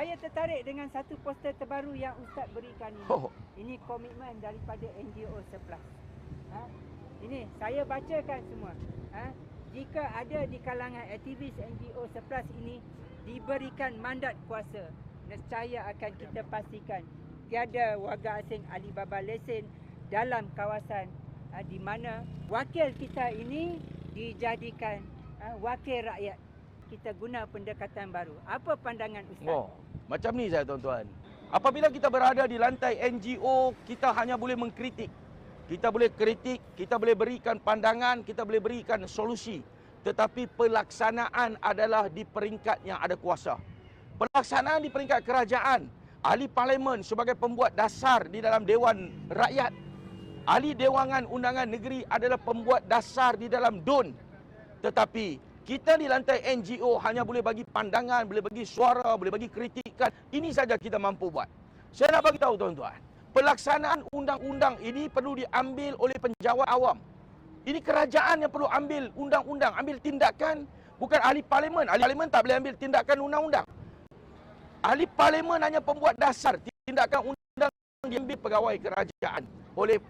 Saya tertarik dengan satu poster terbaru yang Ustaz berikan ini. Ini komitmen daripada NGO 11. Ini saya bacakan semua. Jika ada di kalangan aktivis NGO 11 ini diberikan mandat kuasa, nescaya akan kita pastikan tiada warga asing Alibaba lesen dalam kawasan di mana wakil kita ini dijadikan wakil rakyat. Kita guna pendekatan baru. Apa pandangan Ustaz? Macam ni saya tuan-tuan. Apabila kita berada di lantai NGO, kita hanya boleh mengkritik. Kita boleh kritik, kita boleh berikan pandangan, kita boleh berikan solusi. Tetapi pelaksanaan adalah di peringkat yang ada kuasa. Pelaksanaan di peringkat kerajaan. Ahli parlimen sebagai pembuat dasar di dalam Dewan Rakyat. Ahli Dewangan Undangan Negeri adalah pembuat dasar di dalam DUN. Tetapi kita di lantai NGO hanya boleh bagi pandangan, boleh bagi suara, boleh bagi kritikan. Ini saja kita mampu buat. Saya nak bagi tahu tuan-tuan, pelaksanaan undang-undang ini perlu diambil oleh penjawat awam. Ini kerajaan yang perlu ambil undang-undang, ambil tindakan, bukan ahli parlimen. Ahli parlimen tak boleh ambil tindakan undang-undang. Ahli parlimen hanya pembuat dasar, tindakan undang diambil pegawai kerajaan oleh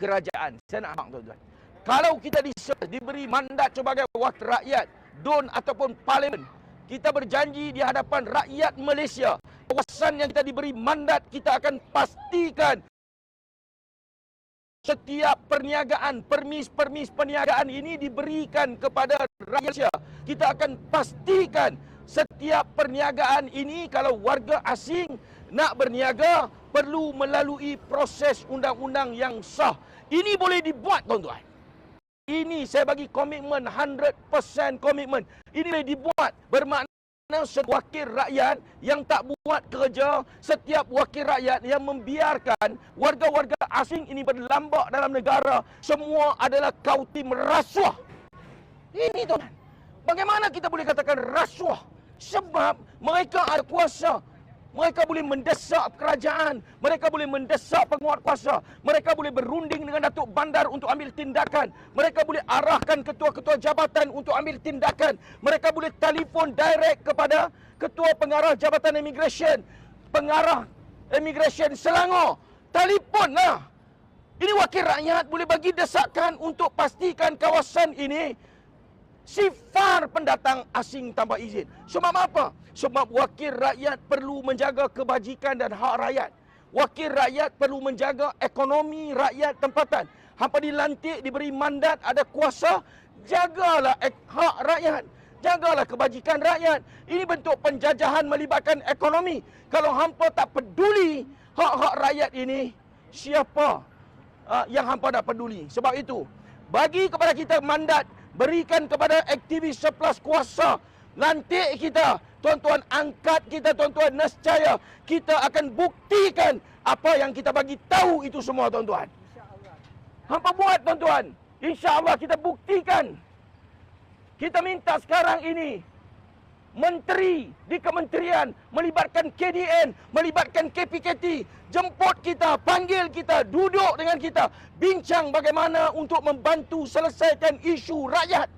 kerajaan. Saya nak faham tuan-tuan. Kalau kita diberi mandat sebagai wakil rakyat, DUN ataupun parlimen, kita berjanji di hadapan rakyat Malaysia, kawasan yang kita diberi mandat, kita akan pastikan setiap perniagaan, permis perniagaan ini diberikan kepada rakyat Malaysia. Kita akan pastikan setiap perniagaan ini kalau warga asing nak berniaga perlu melalui proses undang-undang yang sah. Ini boleh dibuat tuan-tuan. Ini saya bagi komitmen, 100% komitmen. Ini boleh dibuat. Bermakna setiap wakil rakyat yang tak buat kerja, setiap wakil rakyat yang membiarkan warga-warga asing ini berlambak dalam negara, semua adalah kautim rasuah. Ini tuan. Bagaimana kita boleh katakan rasuah? Sebab mereka ada kuasa. Mereka boleh mendesak kerajaan. Mereka boleh mendesak penguat kuasa. Mereka boleh berunding dengan Datuk Bandar untuk ambil tindakan. Mereka boleh arahkan ketua-ketua jabatan untuk ambil tindakan. Mereka boleh telefon direct kepada ketua pengarah Jabatan Immigration, pengarah Immigration Selangor. Telefonlah. Ini wakil rakyat boleh bagi desakan untuk pastikan kawasan ini sifar pendatang asing tanpa izin. Sebab apa? Sebab wakil rakyat perlu menjaga kebajikan dan hak rakyat. Wakil rakyat perlu menjaga ekonomi rakyat tempatan. Hampa dilantik, diberi mandat, ada kuasa, jagalah hak rakyat. Jagalah kebajikan rakyat. Ini bentuk penjajahan melibatkan ekonomi. Kalau hampa tak peduli hak-hak rakyat ini, siapa yang hampa nak peduli? Sebab itu, bagi kepada kita mandat, berikan kepada aktivis 11 kuasa. Lantik kita, tuan-tuan, angkat kita, tuan-tuan, nescaya kita akan buktikan apa yang kita bagi tahu itu semua, tuan-tuan. Hampa buat, tuan-tuan. InsyaAllah kita buktikan. Kita minta sekarang ini menteri di kementerian melibatkan KDN, melibatkan KPKT, jemput kita, panggil kita, duduk dengan kita, bincang bagaimana untuk membantu selesaikan isu rakyat.